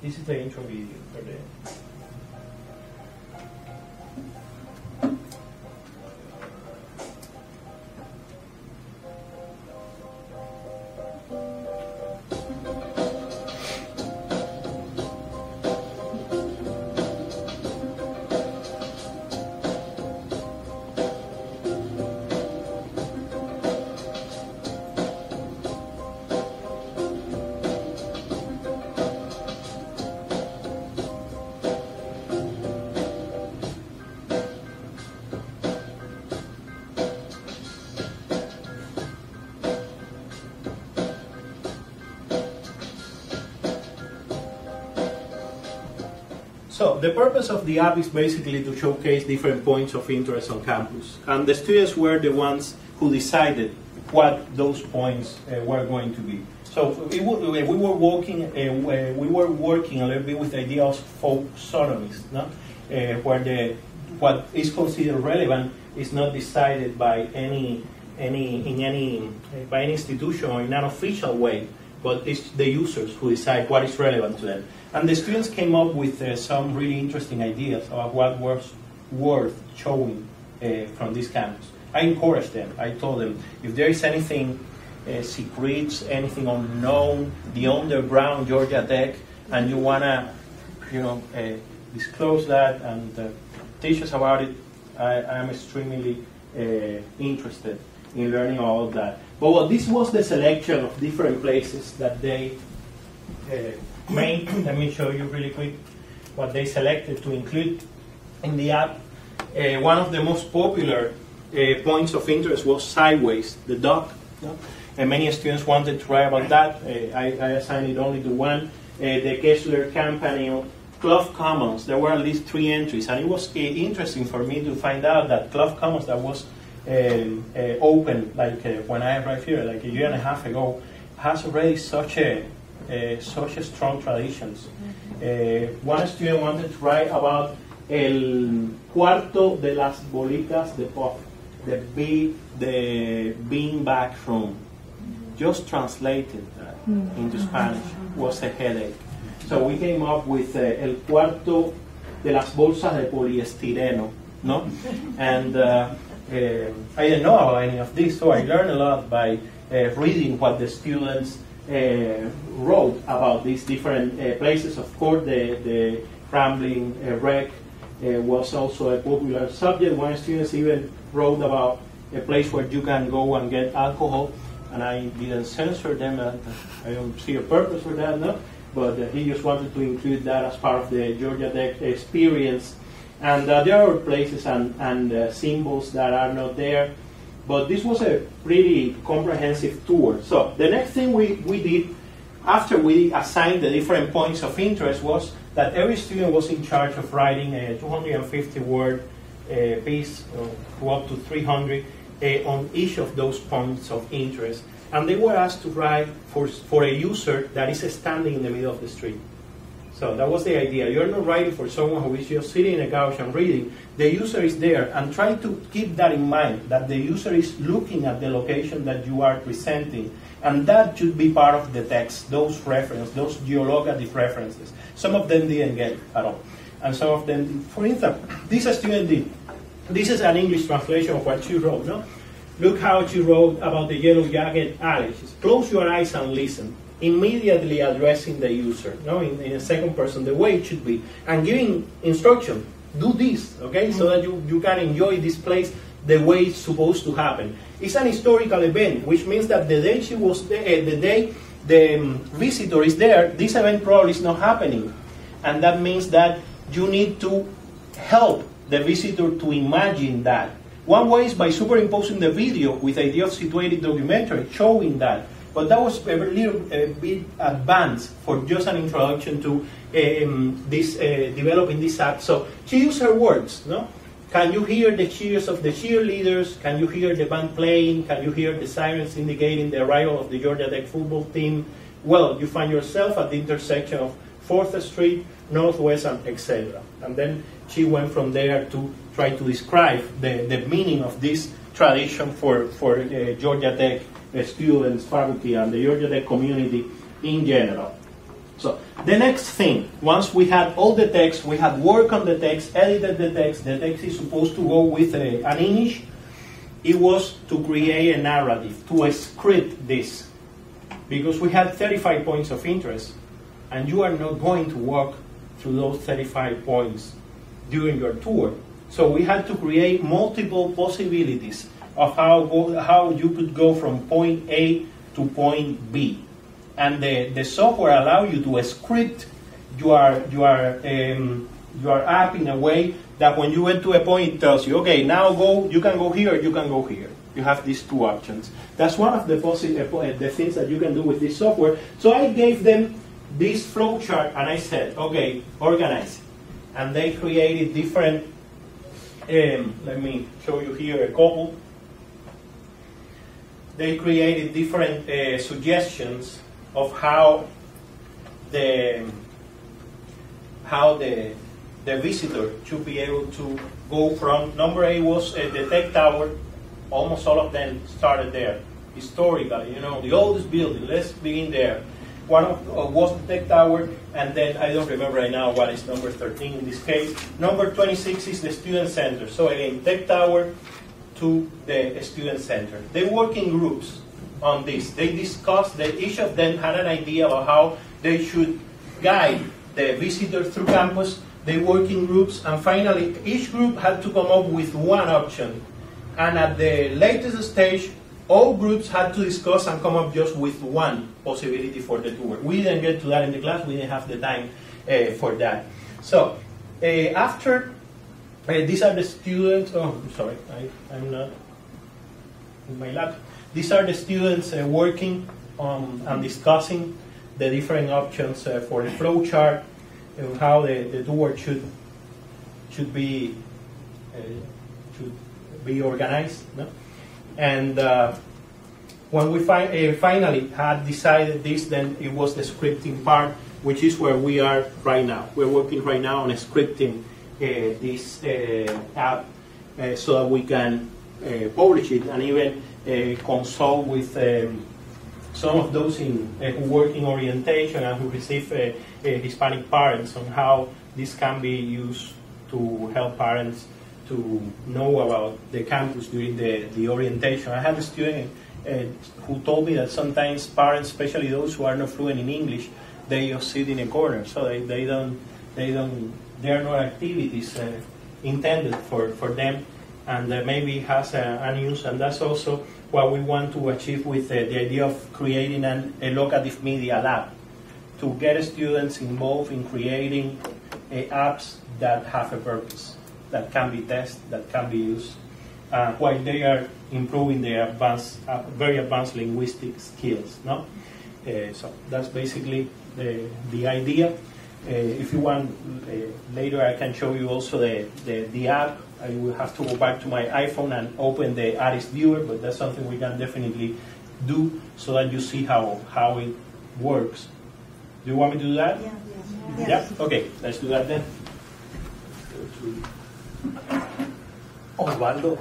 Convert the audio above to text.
This is the intro video for the. So the purpose of the app is basically to showcase different points of interest on campus. And the students were the ones who decided what those points were going to be. So we were working a little bit with the idea of folksonomies, no? Where what is considered relevant is not decided by any institution or in an official way, but it's the users who decide what is relevant to them. And the students came up with some really interesting ideas about what was worth showing from this campus. I encouraged them. I told them, if there is anything secrets, anything unknown, the underground Georgia Tech, and you want to disclose that and teach us about it, I am extremely interested in learning all of that. But well, this was the selection of different places that they made. Let me show you really quick what they selected to include in the app. One of the most popular points of interest was Sideways, the dock. No? And many students wanted to write about that. I assigned it only to one. The Kessler Campanile, Clough Commons. There were at least 3 entries, and it was interesting for me to find out that Clough Commons, that was open like when I arrived here, like a year and a half ago, has already such a strong traditions. One student wanted to write about el cuarto de las bolitas de pop, the beanbag room. Just translated that into Spanish was a headache. So we came up with el cuarto de las bolsas de poliestireno, no? And I didn't know about any of this, so I learned a lot by reading what the students wrote about these different places. Of course, the Rambling Wreck was also a popular subject. One student even wrote about a place where you can go and get alcohol, and I didn't censor them. I don't see a purpose for that, no? But he just wanted to include that as part of the Georgia Tech experience. And there are places and symbols that are not there. But this was a pretty comprehensive tour. So the next thing we did, after we assigned the different points of interest, was that every student was in charge of writing a 250-word piece, up to 300, on each of those points of interest. And they were asked to write for a user that is standing in the middle of the street. So that was the idea. You're not writing for someone who is just sitting in a couch and reading. The user is there, and try to keep that in mind, that the user is looking at the location that you are presenting. And that should be part of the text, those references, those geolocative references. Some of them didn't get at all. And some of them did. For instance, this student did. This is an English translation of what she wrote, no? Look how she wrote about the Yellow Jacket Alley. Close your eyes and listen. Immediately addressing the user, no, in a second person, the way it should be, and giving instruction. Do this, okay, so that you can enjoy this place the way it's supposed to happen. It's an historical event, which means that the day she was there, the day the visitor is there, this event probably is not happening, and that means that you need to help the visitor to imagine that. One way is by superimposing the video with the idea of situated documentary, showing that. But that was a bit advanced for just an introduction to developing this app. So she used her words, no? Can you hear the cheers of the cheerleaders? Can you hear the band playing? Can you hear the sirens indicating the arrival of the Georgia Tech football team? Well, you find yourself at the intersection of 4th Street, Northwest, and etc. And then she went from there to try to describe the meaning of this tradition for Georgia Tech students, faculty, and the Georgia Tech community in general. So the next thing, once we had all the text, we had work on the text, edited the text is supposed to go with an image, it was to create a narrative, to script this. Because we had 35 points of interest, and you are not going to walk through those 35 points during your tour. So we had to create multiple possibilities of how you could go from point A to point B. And the software allows you to script your app in a way that when you get to a point, it tells you, okay, now go, you can go here, you can go here. You have these two options. That's one of the things that you can do with this software. So I gave them this flowchart and I said, okay, organize it. And they created different, let me show you here a couple. They created different suggestions of how the visitor should be able to go from. Number 8 was the tech tower. Almost all of them started there. Historically, the oldest building, let's begin there. One was the tech tower, and then I don't remember right now what is number 13 in this case. Number 26 is the student center. So again, tech tower to the student center. They work in groups on this. They discussed that each of them had an idea about how they should guide the visitor through campus. They work in groups, and finally, each group had to come up with one option. And at the latest stage, all groups had to discuss and come up just with one possibility for the tour. We didn't get to that in the class. We didn't have the time for that. So after, these are the students. Oh, I'm sorry. I'm not in my lab. These are the students working on and discussing the different options for the flow chart and how the tour should be organized, no? And when we finally had decided this, then it was the scripting part, which is where we are right now. We're working right now on scripting this app so that we can publish it and even consult with some of those who work in orientation and who receive Hispanic parents on how this can be used to help parents to know about the campus during the orientation. I had a student who told me that sometimes parents, especially those who are not fluent in English, they just sit in a corner, so there are no activities intended for them, and maybe has an use, and that's also what we want to achieve with the idea of creating a locative media lab, to get students involved in creating apps that have a purpose, that can be tested, that can be used, while they are improving their very advanced linguistic skills. No, so that's basically the idea. If you want, later I can show you also the app. I will have to go back to my iPhone and open the artist viewer, but that's something we can definitely do so that you see how it works. Do you want me to do that? Yeah. Yeah? Okay, let's do that then. Osvaldo.